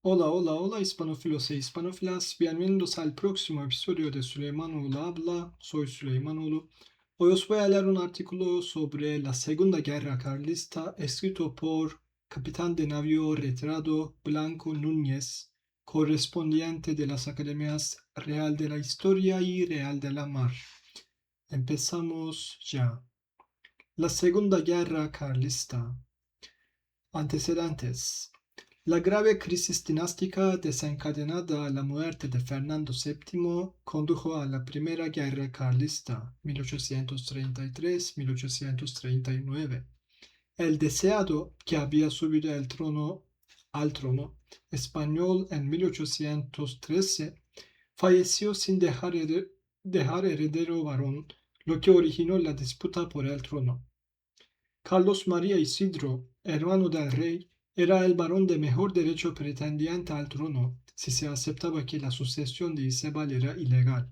Hola, hola, hola, hispanófilos e hispanófilas. Bienvenidos al próximo episodio de Süleymanoğlu Habla. Soy Süleymanoğlu. Hoy os voy a leer un artículo sobre la Segunda Guerra Carlista escrito por capitán de navío retirado Blanco Núñez, correspondiente de las Academias Real de la Historia y Real de la Mar. Empezamos ya. La Segunda Guerra Carlista. Antecedentes. La grave crisis dinástica desencadenada a la muerte de Fernando VII condujo a la Primera Guerra Carlista, 1833-1839. El deseado, que había subido al trono español en 1813, falleció sin dejar heredero varón, lo que originó la disputa por el trono. Carlos María Isidro, hermano del rey, era el varón de mejor derecho pretendiente al trono, si se aceptaba que la sucesión de Isabel era ilegal.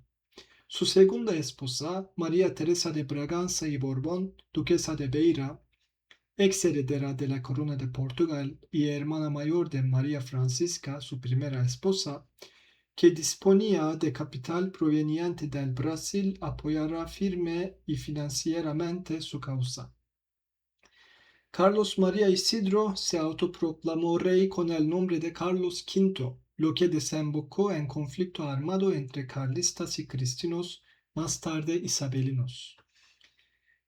Su segunda esposa, María Teresa de Braganza y Borbón, duquesa de Beira, ex heredera de la corona de Portugal y hermana mayor de María Francisca, su primera esposa, que disponía de capital proveniente del Brasil, apoyará firme y financieramente su causa. Carlos María Isidro se autoproclamó rey con el nombre de Carlos V, lo que desembocó en conflicto armado entre carlistas y cristinos, más tarde isabelinos.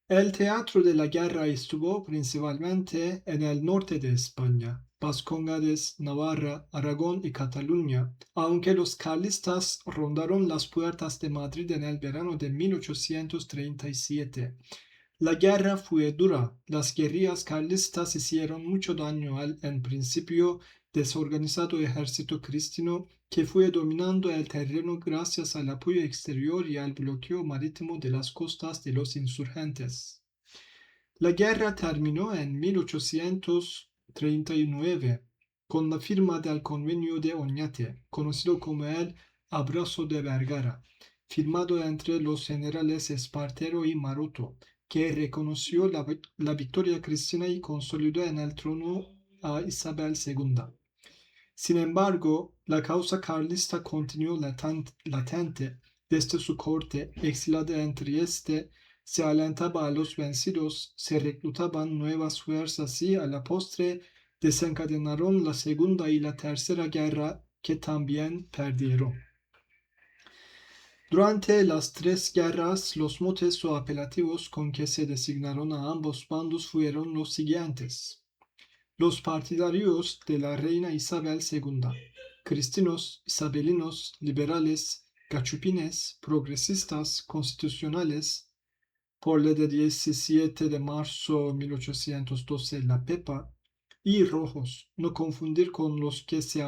El teatro de la guerra estuvo principalmente en el norte de España, Vascongades, Navarra, Aragón y Cataluña, aunque los carlistas rondaron las puertas de Madrid en el verano de 1837. La guerra fue dura. Las guerrillas carlistas hicieron mucho daño al, en principio, desorganizado ejército cristiano que fue dominando el terreno gracias al apoyo exterior y al bloqueo marítimo de las costas de los insurgentes. La guerra terminó en 1839 con la firma del Convenio de Oñate, conocido como el Abrazo de Vergara, firmado entre los generales Espartero y Maroto, que reconoció la victoria cristiana y consolidó en el trono a Isabel II. Sin embargo, la causa carlista continuó latente desde su corte, exilada en Trieste, se alentaba a los vencidos, se reclutaban nuevas fuerzas y, a la postre, desencadenaron la Segunda y la Tercera Guerra, que también perdieron. Durante las tres guerras, los motes o apelativos con que se designaron a ambos bandos fueron los siguientes: los partidarios de la reina Isabel II, cristinos, isabelinos, liberales, gachupines, progresistas, constitucionales, por la de 17 de marzo de 1812, la Pepa, y rojos, no confundir con los que se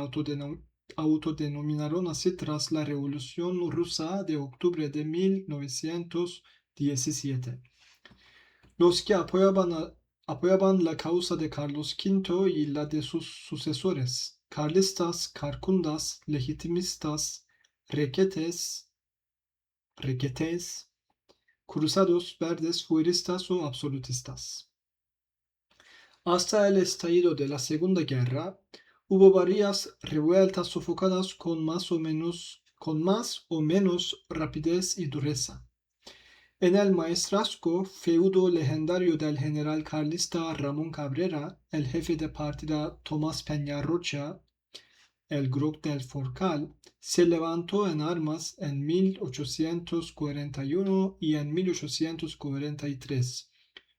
autodenominaron así tras la Revolución Rusa de octubre de 1917. Los que apoyaban la causa de Carlos V y la de sus sucesores, carlistas, carcundas, legitimistas, requetés, cruzados, verdes, fueristas o absolutistas. Hasta el estallido de la Segunda Guerra, hubo varias revueltas sofocadas con más o menos rapidez y dureza. En el maestrazgo, feudo legendario del general carlista Ramón Cabrera, el jefe de partida Tomás Peñarrocha, el Groc del Forcal, se levantó en armas en 1841 y en 1843.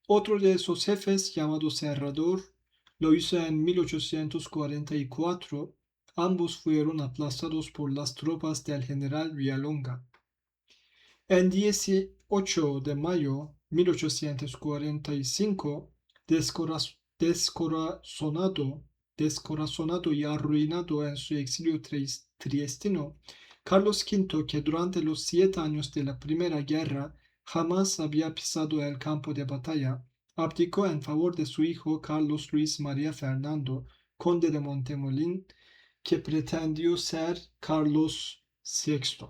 Otro de esos jefes, llamado Serrador, lo hizo en 1844. Ambos fueron aplastados por las tropas del general Villalonga. En 18 de mayo de 1845, descorazonado y arruinado en su exilio triestino, Carlos V, que durante los 7 años de la Primera Guerra jamás había pisado el campo de batalla, abdicó en favor de su hijo Carlos Luis María Fernando, conde de Montemolín, que pretendió ser Carlos VI.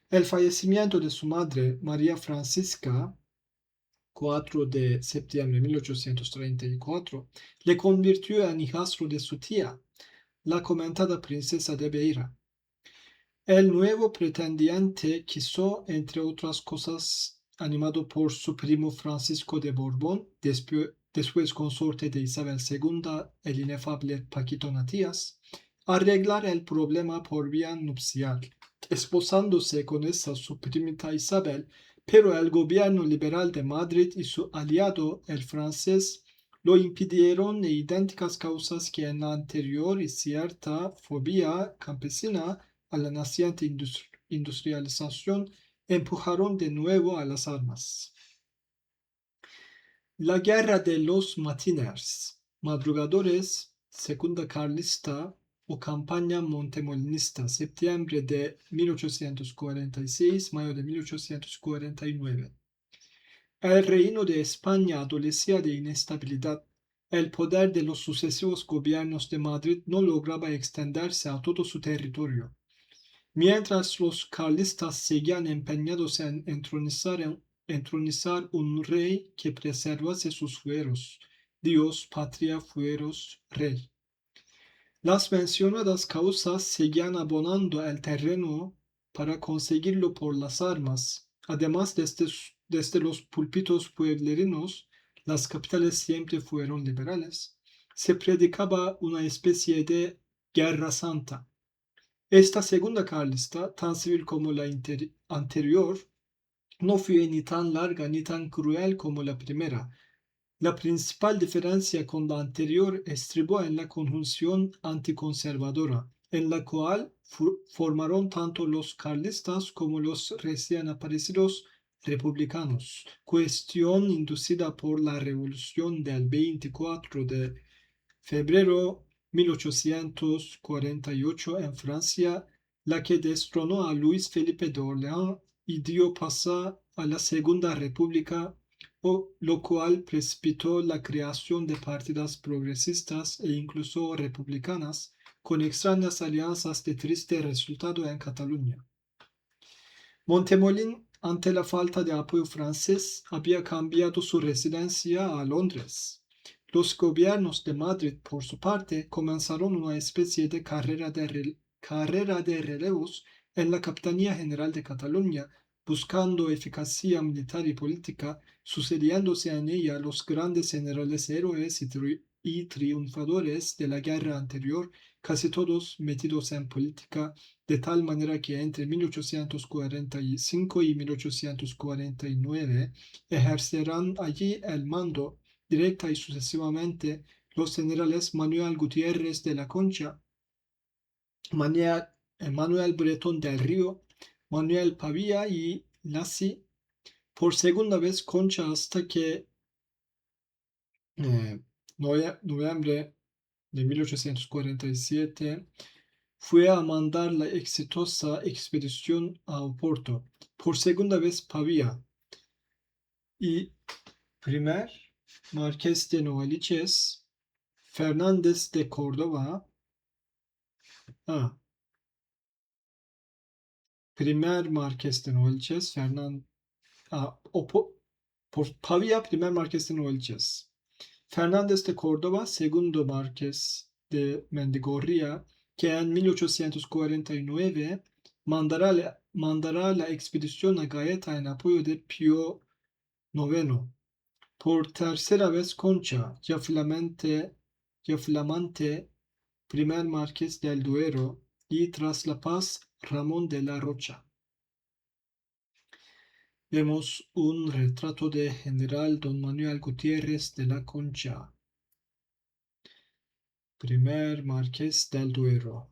El fallecimiento de su madre, María Francisca, 4 de septiembre de 1834, le convirtió en hijastro de su tía. la comentada princesa de Beira. El nuevo pretendiente quiso, entre otras cosas, animado por su primo Francisco de Borbón, después consorte de Isabel II, el inefable Paquito Natías, arreglar el problema por vía nupcial, esposándose con esa su primita Isabel, pero el gobierno liberal de Madrid y su aliado, el francés, lo impidieron de idénticas causas que en la anterior y cierta fobia campesina a la naciente industrialización empujaron de nuevo a las armas. La guerra de los matiners, madrugadores, segunda carlista o campaña montemolinista, septiembre de 1846, mayo de 1849. El reino de España adolecía de inestabilidad. El poder de los sucesivos gobiernos de Madrid no lograba extenderse a todo su territorio. Mientras los carlistas seguían empeñados en entronizar un rey que preservase sus fueros, Dios, patria, fueros, rey. Las mencionadas causas seguían abonando el terreno para conseguirlo por las armas. Además, desde los púlpitos pueblerinos, las capitales siempre fueron liberales, se predicaba una especie de guerra santa. Esta segunda carlista, tan civil como la anterior, no fue ni tan larga ni tan cruel como la primera. La principal diferencia con la anterior estribó en la conjunción anticonservadora, en la cual formaron tanto los carlistas como los recién aparecidos republicanos, cuestión inducida por la revolución del 24 de febrero 1848 en Francia, la que destronó a Luis Felipe de Orleans y dio paso a la Segunda República, lo cual precipitó la creación de partidas progresistas e incluso republicanas, con extrañas alianzas de triste resultado en Cataluña. Montemolín, ante la falta de apoyo francés, había cambiado su residencia a Londres. Los gobiernos de Madrid, por su parte, comenzaron una especie de carrera de relevos en la Capitanía General de Cataluña, buscando eficacia militar y política, sucediéndose en ella los grandes generales héroes y triunfadores de la guerra anterior, casi todos metidos en política, de tal manera que entre 1845 y 1849 ejercerán allí el mando directa y sucesivamente los generales Manuel Gutiérrez de la Concha, Manuel Bretón del Río, Manuel Pavía y Lacy. Por segunda vez Concha hasta que noviembre de 1847 fue a mandar la exitosa expedición a Oporto. Por segunda vez Pavía y primer Marqués de Novaliches, Fernández de Córdoba, primer Marqués de Novaliches, por Pavía, primer Marqués de Novaliches, Fernández de Córdoba, segundo Marqués de Mendigorría, que en 1849 mandará la expedición a Gaeta en apoyo de Pío IX. Por tercera vez Concha, ya flamante primer Marqués del Duero, y tras la paz Ramón de la Rocha. Vemos un retrato de General Don Manuel Gutiérrez de la Concha, primer Marqués del Duero.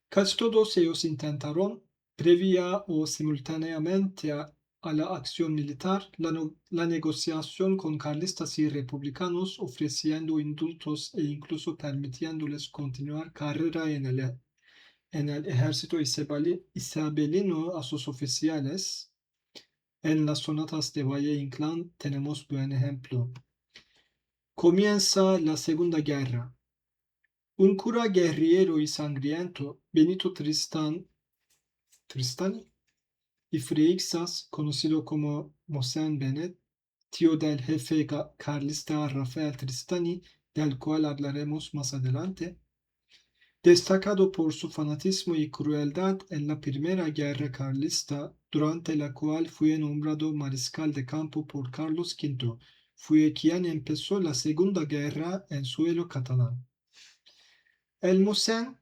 Casi todos ellos intentaron, previa o simultáneamente a la acción militar, la negociación con carlistas y republicanos, ofreciendo indultos e incluso permitiéndoles continuar carrera en el ejército isabelino a sus oficiales. En las sonatas de Valle Inclán tenemos buen ejemplo. Comienza la Segunda Guerra. Un cura guerrillero y sangriento, Benito Tristani y Freixas, conocido como Mosén Benet, tío del jefe carlista Rafael Tristani, del cual hablaremos más adelante, Destacado por su fanatismo y crueldad en la Primera Guerra Carlista, durante la cual fue nombrado mariscal de campo por Carlos V, fue quien empezó la Segunda Guerra en suelo catalán. El Mosin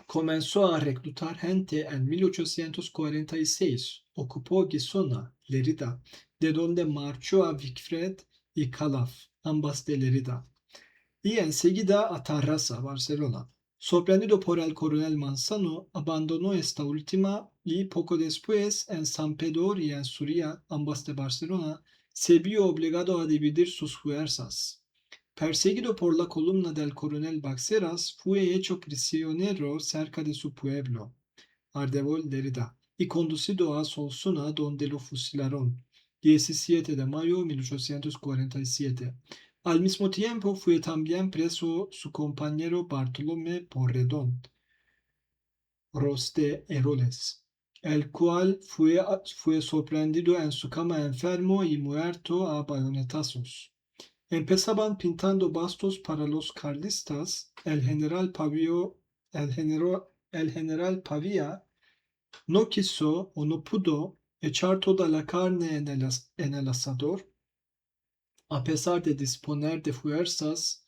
comenzó a reclutar gente en 1846, ocupó Gisona, Lérida, de donde marchó a Vicfred y Calaf, ambas de Lérida, y enseguida a Tarrasa, Barcelona. Sorprendido por el coronel Manzano, abandonó esta última y poco después en San Pedro y en Suria, ambas de Barcelona, se vio obligado a dividir sus fuerzas. Perseguido por la columna del coronel Baxeras, fue hecho prisionero cerca de su pueblo, Ardevol Lerida, y conducido a Solsona, donde lo fusilaron, 17 de mayo de 1847. Al mismo tiempo fue también preso su compañero Bartolomé Porredón, Ros de Eroles, el cual fue sorprendido en su cama enfermo y muerto a bayonetazos. Empezaban pintando bastos para los carlistas. El general Pavía no quiso o no pudo echar toda la carne en el asador, a pesar de disponer de fuerzas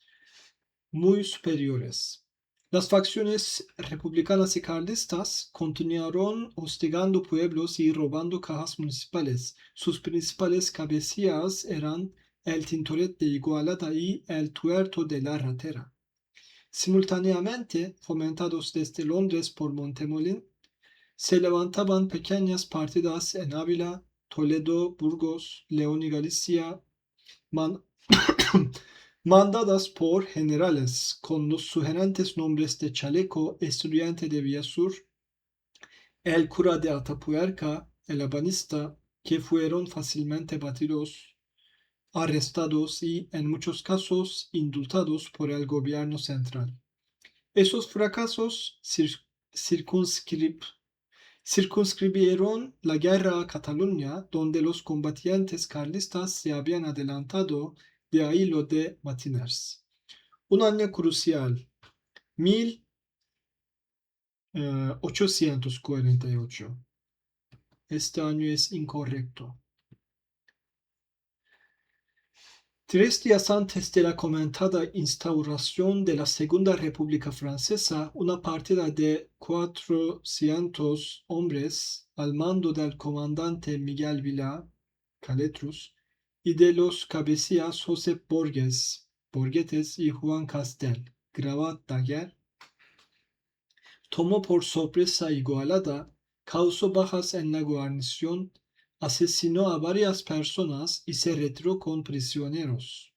muy superiores. Las facciones republicanas y carlistas continuaron hostigando pueblos y robando cajas municipales. Sus principales cabecillas eran el Tintoret de Igualada y el Tuerto de la Ratera. Simultáneamente, fomentados desde Londres por Montemolín, se levantaban pequeñas partidas en Ávila, Toledo, Burgos, León y Galicia, mandadas por generales con los sugerentes nombres de Chaleco, estudiante de Villasur, el cura de Atapuerca, el ebanista, que fueron fácilmente batidos, arrestados y, en muchos casos, indultados por el gobierno central. Esos fracasos circunscribieron la guerra a Cataluña, donde los combatientes carlistas se habían adelantado, de ahí lo de Matiners. Un año crucial, 1848. Este año es incorrecto. 3 días antes de la comentada instauración de la Segunda República Francesa, una partida de 400 hombres al mando del comandante Miguel Vila, Caletrus, y de los cabecillas José Borgetes y Juan Castel, Gravat Daguerre, tomó por sorpresa Igualada, causó bajas en la guarnición, asesinó a varias personas y se retiró con prisioneros.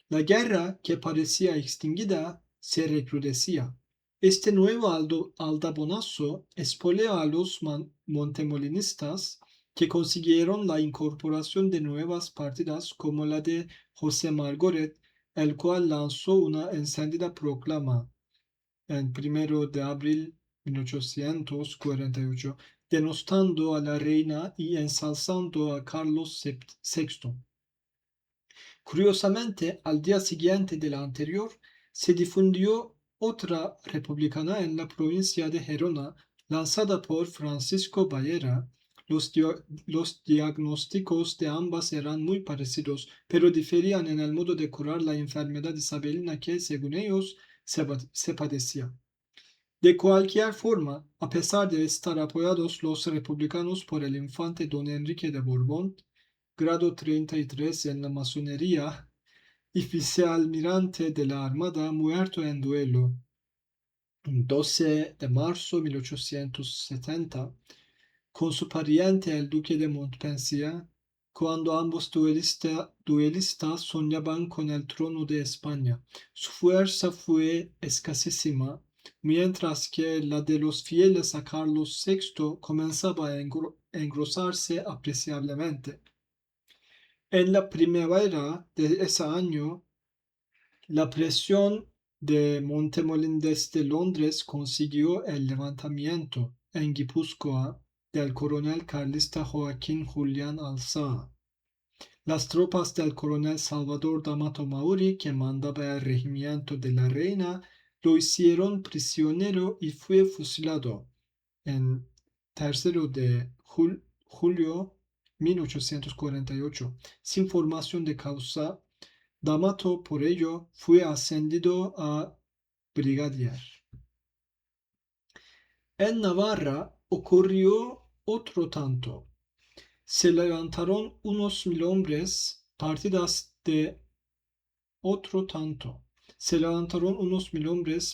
La guerra, que parecía extinguida, se recrudecía. Este nuevo aldabonazo expolió a los montemolinistas, que consiguieron la incorporación de nuevas partidas como la de José Margoret, el cual lanzó una encendida proclama el 1 de abril de 1848, denostando a la reina y ensalzando a Carlos VI. Curiosamente, al día siguiente de la anterior, se difundió otra republicana en la provincia de Gerona, lanzada por Francisco Ballera. Los diagnósticos de ambas eran muy parecidos, pero diferían en el modo de curar la enfermedad isabelina que, según ellos, se padecía. De cualquier forma, a pesar de estar apoyados los republicanos por el infante don Enrique de Borbón, grado 33 en la masonería y vicealmirante de la Armada, muerto en duelo, 12 de marzo de 1870, con su pariente el duque de Montpensier, cuando ambos duelistas soñaban con el trono de España. Su fuerza fue escasísima, mientras que la de los fieles a Carlos VI comenzaba a engrosarse apreciablemente. En la primavera de ese año, la presión de Montemolín desde Londres consiguió el levantamiento en Guipúzcoa del coronel carlista Joaquín Julián Alzaa. Las tropas del coronel Salvador D'Amato Mauri, que mandaba el regimiento de la Reina, lo hicieron prisionero y fue fusilado en 3 de julio 1848, sin formación de causa. D'Amato, por ello, fue ascendido a brigadier. En Navarra ocurrió otro tanto. Se levantaron unos 1000 hombres,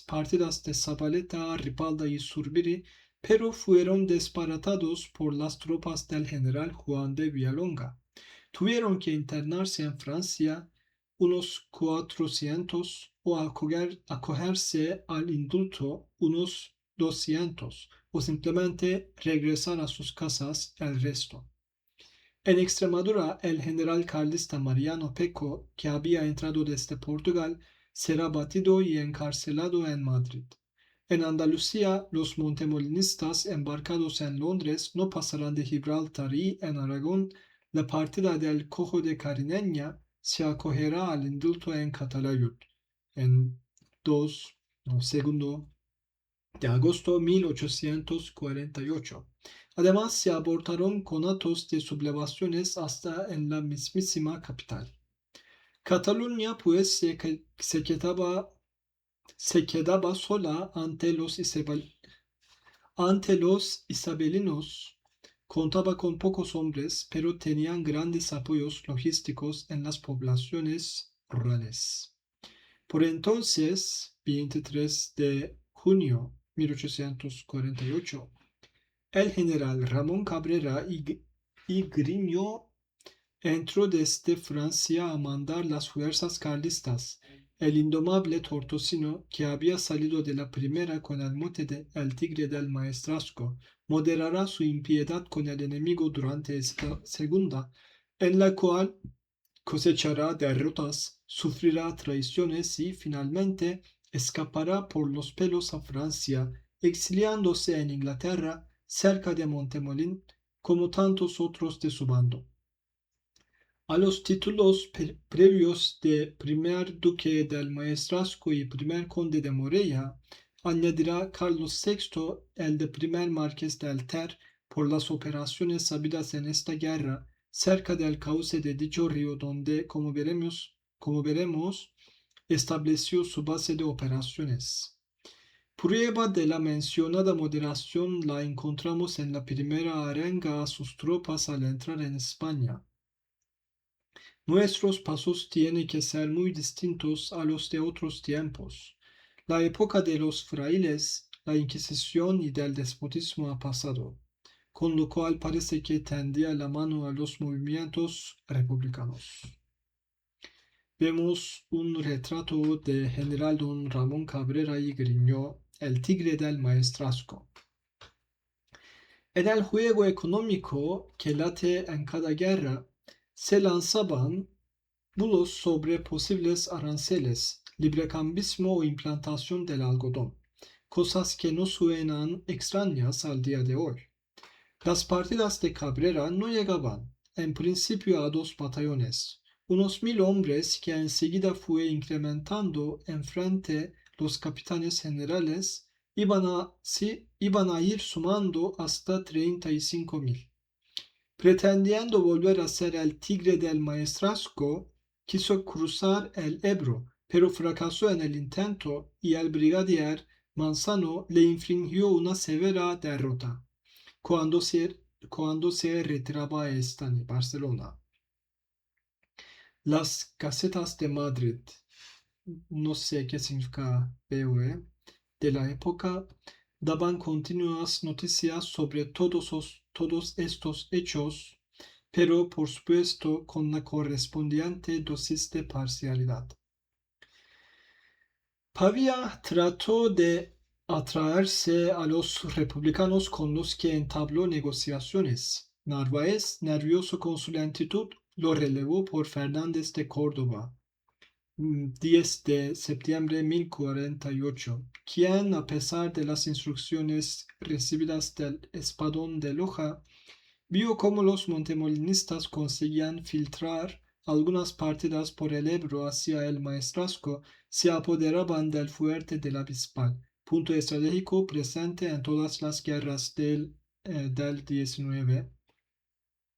partidas de Zabaleta, Ripalda y Zurbiri, pero fueron desbaratados por las tropas del general Juan de Villalonga. Tuvieron que internarse en Francia unos 400 o acogerse al indulto unos 200 o simplemente regresar a sus casas el resto. En Extremadura, el general carlista Mariano Peco, que había entrado desde Portugal, será batido y encarcelado en Madrid. En Andalucía, los montemolinistas embarcados en Londres no pasarán de Gibraltar y, en Aragón, la partida del Cojo de Cariñena se acogerá al indulto en Calatayud en 2 de agosto de 1848. Además, se abortaron conatos de sublevaciones hasta en la mismísima capital. Cataluña, pues, se quedaba sola ante los isabelinos. Contaba con pocos hombres, pero tenían grandes apoyos logísticos en las poblaciones rurales. Por entonces, 23 de junio 1848, el general Ramón Cabrera y Griñó entró desde Francia a mandar las fuerzas carlistas. El indomable Tortosino, que había salido de la primera con el mote de El Tigre del Maestrazgo, moderará su impiedad con el enemigo durante esta segunda, en la cual cosechará derrotas, sufrirá traiciones y, finalmente, escapará por los pelos a Francia, exiliándose en Inglaterra, cerca de Montemolín, como tantos otros de su bando. A los títulos previos de primer duque del Maestrazgo y primer conde de Morella, añadirá Carlos VI el de primer marqués de Alter por las operaciones habidas en esta guerra cerca del cauce de dicho río donde, como veremos, estableció su base de operaciones. Prueba de la mencionada moderación la encontramos en la primera arenga a sus tropas al entrar en España. Nuestros pasos tienen que ser muy distintos a los de otros tiempos. La época de los frailes, la Inquisición y del despotismo ha pasado, con lo cual parece que tendía la mano a los movimientos republicanos. Vemos un retrato de general don Ramón Cabrera y Griñó, el tigre del Maestrazgo. En el juego económico que late en cada guerra, se lanzaban bulos sobre posibles aranceles, librecambismo o implantación del algodón, cosas que no suenan extrañas al día de hoy. Las partidas de Cabrera no llegaban, en principio, a 2 batallones, unos 1000 hombres que enseguida fue incrementando en frente los capitanes generales iban a ir sumando hasta 35.000. Pretendiendo volver a ser el tigre del Maestrazgo, quiso cruzar el Ebro, pero fracasó en el intento y el brigadier Manzano le infligió una severa derrota cuando se retiraba a Estany, Barcelona. Las gacetas de Madrid, no sé qué significa BOE, de la época, daban continuas noticias sobre todos estos hechos, pero por supuesto con la correspondiente dosis de parcialidad. Pavía trató de atraerse a los republicanos con los que entabló negociaciones. Narváez, nervioso con su lentitud, lo relevó por Fernández de Córdoba, 10 de septiembre de 1048, quien, a pesar de las instrucciones recibidas del Espadón de Loja, vio cómo los montemolinistas conseguían filtrar algunas partidas por el Ebro hacia el Maestrazgo se apoderaban del fuerte de la Bisbal, punto estratégico presente en todas las guerras del 19.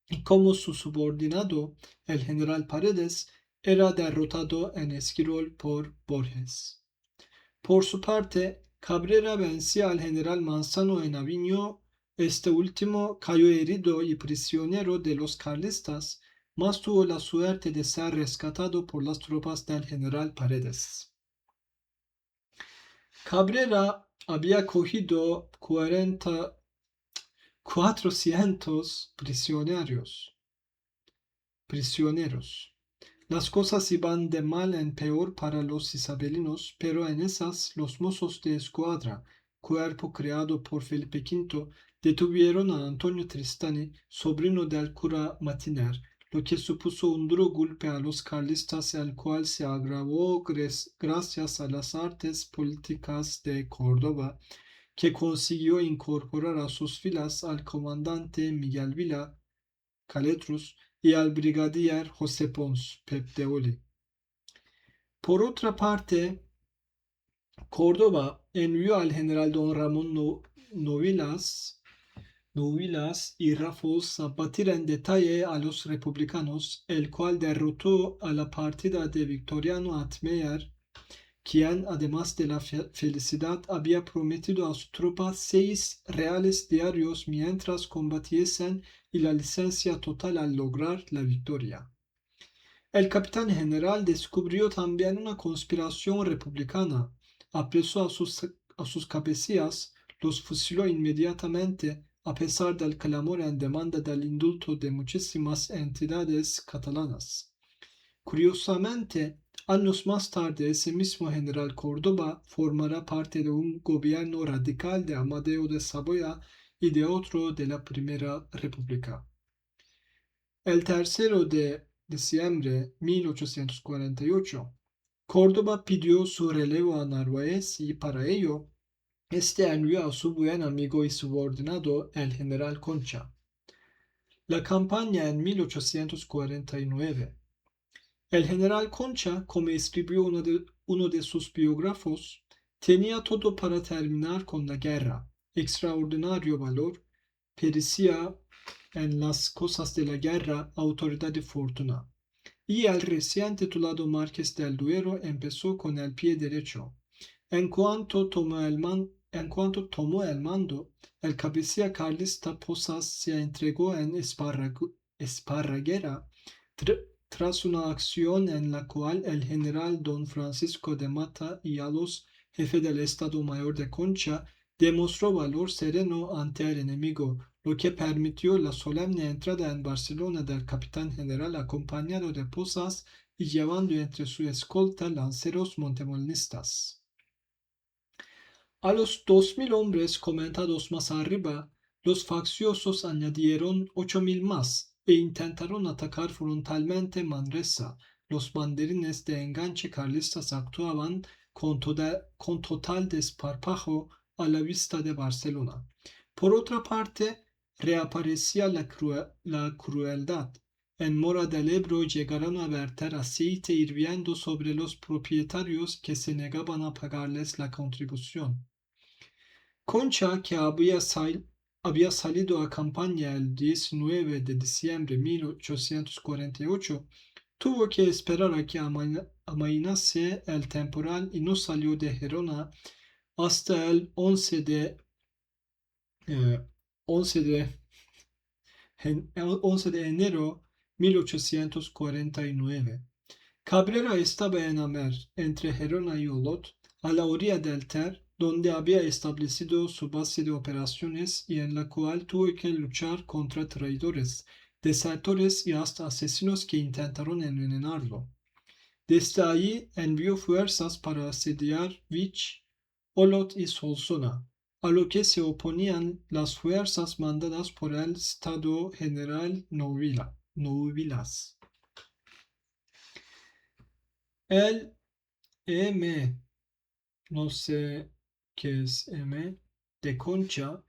Y como su subordinado, el general Paredes, era derrotado en Esquirol por Borges. Por su parte, Cabrera vencía al general Manzano en Aviño. Este último cayó herido y prisionero de los carlistas, mas tuvo la suerte de ser rescatado por las tropas del general Paredes. Cabrera había cogido 400 prisioneros. Las cosas iban de mal en peor para los isabelinos, pero en esas los mozos de escuadra, cuerpo creado por Felipe V, detuvieron a Antonio Tristani, sobrino del cura Matiner, lo que supuso un duro golpe a los carlistas, el cual se agravó gracias a las artes políticas de Córdoba, que consiguió incorporar a sus filas al comandante Miguel Vila Caletrus y al brigadier José Pons, Pep de Oli. Por otra parte, Córdoba envió al general don Ramón Novilas y Rafos a batir en detalle a los republicanos, el cual derrotó a la partida de Victoriano Atmeyer, quien, además de la felicidad, había prometido a su tropa 6 reales diarios mientras combatiesen y la licencia total al lograr la victoria. El capitán general descubrió también una conspiración republicana, apresó a sus cabecillas, los fusiló inmediatamente, a pesar del clamor en demanda del indulto de muchísimas entidades catalanas. Curiosamente, años más tarde ese mismo general Córdoba formará parte de un gobierno radical de Amadeo de Saboya y de otro de la Primera República. El 3 de diciembre de 1848, Córdoba pidió su relevo a Narváez y para ello este envió a su buen amigo y subordinado el general Concha. La campaña en 1849. El general Concha, como escribió uno de sus biógrafos, tenía todo para terminar con la guerra: extraordinario valor, pericia en las cosas de la guerra, autoridad y fortuna. Y el recién titulado Marqués del Duero empezó con el pie derecho. En cuanto tomó el mando, el cabecilla carlista Posas se entregó en Esparraguera tras una acción en la cual el general don Francisco de Mata y Alos, jefe del Estado Mayor de Concha, demostró valor sereno ante el enemigo, lo que permitió la solemne entrada en Barcelona del capitán general acompañado de Posas y llevando entre su escolta lanceros montemolinistas. A los 2000 hombres comentados más arriba, los facciosos añadieron 8000 más e intentaron atacar frontalmente Manresa. Los banderines de enganche carlistas actuaban con total desparpajo a la vista de Barcelona. Por otra parte, reaparecía la crueldad. En Mora del Ebro llegaron a verter aceite hirviendo sobre los propietarios que se negaban a pagarles la contribución. Concha, que había salido a campaña el 19 de diciembre de 1848, tuvo que esperar a que amainase el temporal y no salió de Gerona hasta el 11 de enero de 1849. Cabrera estaba en Amer, entre Gerona y Olot, a la orilla del Ter, donde había establecido su base de operaciones y en la cual tuvo que luchar contra traidores, desertores y hasta asesinos que intentaron envenenarlo. Desde allí envió fuerzas para asediar Vich, Olot y Solsona, a lo que se oponían las fuerzas mandadas por el Estado General Novilas. El M, no sé qué es M, de Concha,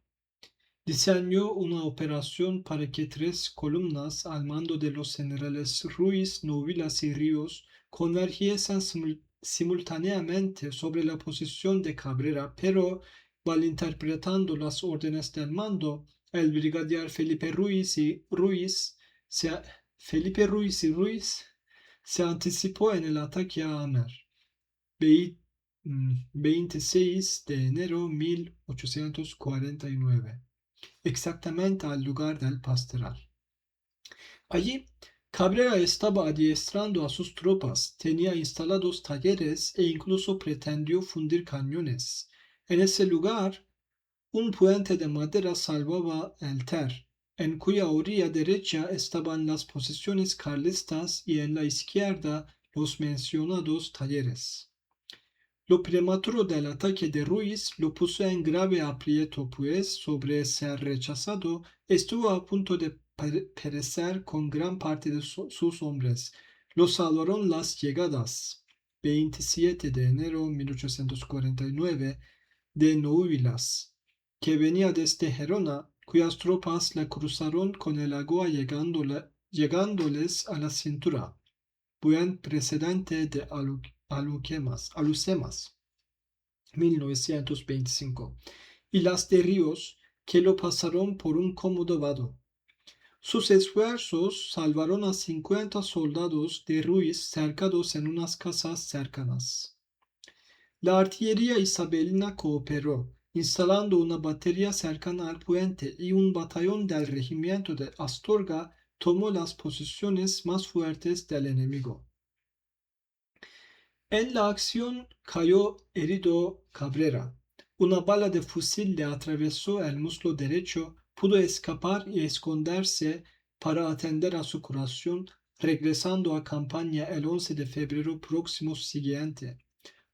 Diseñó una operación para que 3 columnas al mando de los generales Ruiz, Novilas y Ríos convergiesen simultáneamente sobre la posición de Cabrera, pero malinterpretando las órdenes del mando, el brigadier Felipe Ruiz y Ruiz se anticipó en el ataque a Amer. 26 de enero 1849, exactamente al lugar del pastoral. Allí, Cabrera estaba adiestrando a sus tropas, tenía instalados talleres e incluso pretendió fundir cañones. En ese lugar, un puente de madera salvaba el Ter, en cuya orilla derecha estaban las posiciones carlistas y en la izquierda los mencionados talleres. Lo prematuro del ataque de Ruiz lo puso en grave aprieto, pues, sobre ser rechazado, estuvo a punto de perecer con gran parte de sus hombres. Lo salvaron las llegadas, 27 de enero de 1849, de Novilas, que venía desde Gerona, cuyas tropas la cruzaron con el agua llegándoles a la cintura, buen precedente de Alhucemas, 1925, y las de Ríos, que lo pasaron por un cómodo vado. Sus esfuerzos salvaron a 50 soldados de Ruiz cercados en unas casas cercanas. La artillería isabelina cooperó, instalando una batería cercana al puente, y un batallón del regimiento de Astorga tomó las posiciones más fuertes del enemigo. En la acción cayó herido Cabrera. Una bala de fusil le atravesó el muslo derecho, pudo escapar y esconderse para atender a su curación, regresando a campaña el 11 de febrero próximo siguiente.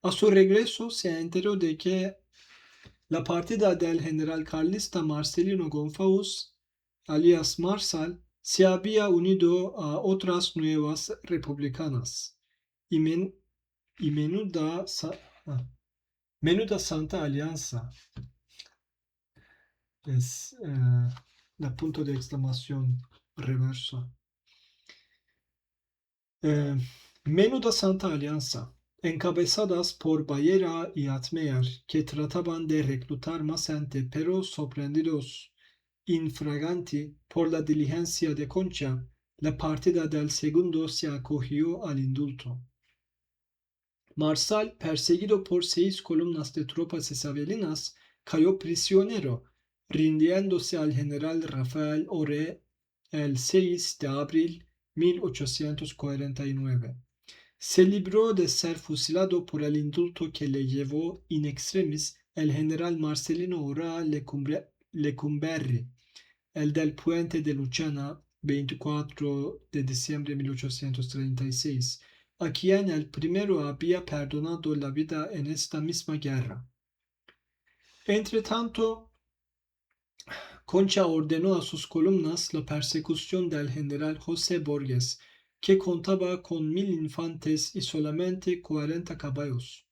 A su regreso se enteró de que la partida del general carlista Marcelino Gonfalus, alias Marsal, se había unido a otras nuevas republicanas. Y menuda santa alianza. Es la punto de exclamación reverso. Menuda santa alianza, encabezadas por Bayera y Atmeyer, que trataban de reclutar más gente, pero sorprendidos infraganti por la diligencia de Concha, la partida del segundo se acogió al indulto. Marsal, perseguido por 6 columnas de tropas isabelinas, cayó prisionero, rindiéndose al general Rafael Oré el 6 de abril de 1849. Se libró de ser fusilado por el indulto que le llevó in extremis el general Marcelino Oraa Lecumberri, el del puente de Luchana, 24 de diciembre de 1836, a quien el primero había perdonado la vida en esta misma guerra. Entretanto, Concha ordenó a sus columnas la persecución del general José Borges, que contaba con 1000 infantes y solamente 40 caballos.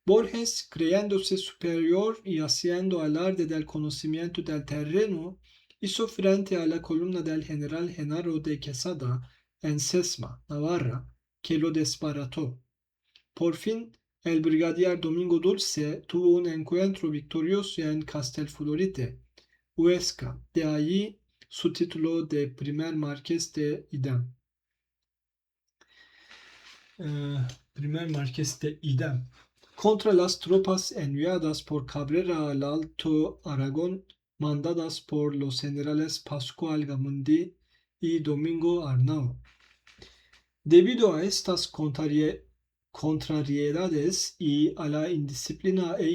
Borges, creyéndose superior y haciendo alarde del conocimiento del terreno, hizo frente a la columna del general Genaro de Quesada en Sesma, Navarra, que lo desbarató. Por fin, el brigadier Domingo Dulce tuvo un encuentro victorioso en Castelflorite, Huesca, de allí su título de primer marqués de Idem. Contra las tropas enviadas por Cabrera al Alto Aragón, mandadas por los generales Pascual Gamundi y Domingo Arnao. Debido a estas contrariedades y a la indisciplina e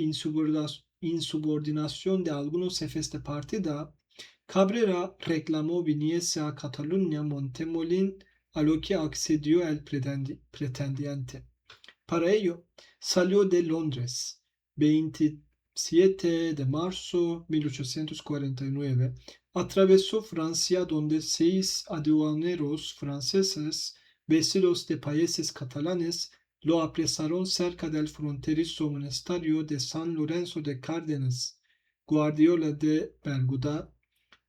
insubordinación de algunos jefes de partida, Cabrera reclamó viniese a Cataluña Montemolín, a lo que accedió el pretendiente. Para ello, salió de Londres, 27 de marzo de 1849, atravesó Francia, donde 6 aduaneros franceses, vestidos de payeses catalanes, lo apresaron cerca del fronterizo monasterio de San Lorenzo de Cárdenas, Guardiola de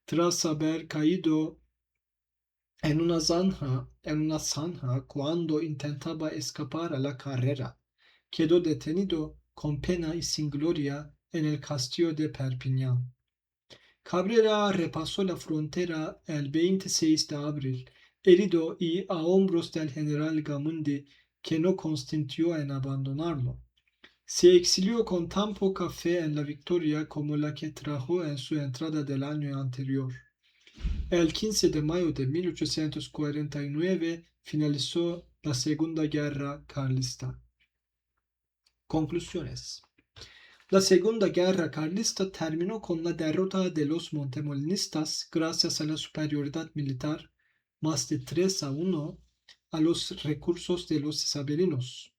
tras haber caído en una zanja cuando intentaba escapar a la carrera. Quedó detenido con pena y sin gloria en el castillo de Perpiñán. Cabrera repasó la frontera el 26 de abril, herido y a hombros del general Gamundi, que no consintió en abandonarlo. Se exilió con tan poca fe en la victoria como la que trajo en su entrada del año anterior. El 15 de mayo de 1849 finalizó la Segunda Guerra Carlista. Conclusiones. La Segunda Guerra Carlista terminó con la derrota de los montemolinistas gracias a la superioridad militar, más de 3-1, a los recursos de los isabelinos.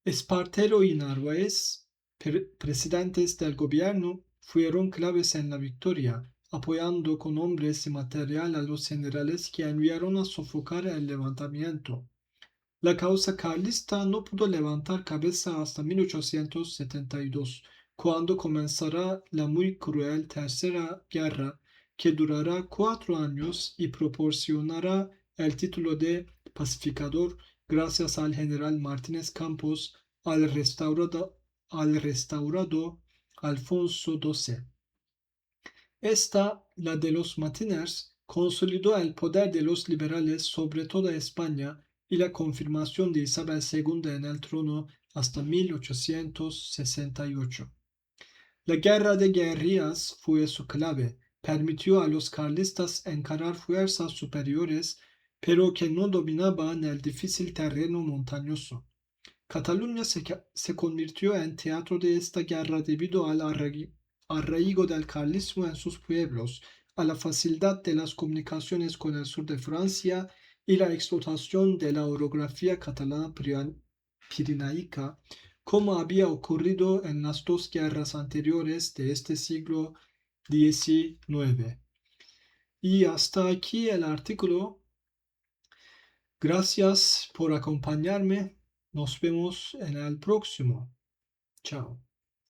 Espartero y Narváez, presidentes del gobierno, fueron claves en la victoria, apoyando con hombres y material a los generales que enviaron a sofocar el levantamiento. La causa carlista no pudo levantar cabeza hasta 1872, cuando comenzará la muy cruel Tercera Guerra, que durará 4 años y proporcionará el título de pacificador gracias al general Martínez Campos al restaurado Alfonso XII. Esta, la de los Martínez, consolidó el poder de los liberales sobre toda España y la confirmación de Isabel II en el trono hasta 1868. La guerra de guerrillas fue su clave, permitió a los carlistas encarar fuerzas superiores, pero que no dominaban el difícil terreno montañoso. Cataluña se convirtió en teatro de esta guerra debido al arraigo del carlismo en sus pueblos, a la facilidad de las comunicaciones con el sur de Francia y la explotación de la orografía catalana pirenaica, como había ocurrido en las 2 guerras anteriores de este siglo XIX. Y hasta aquí el artículo. Gracias por acompañarme. Nos vemos en el próximo. Chao.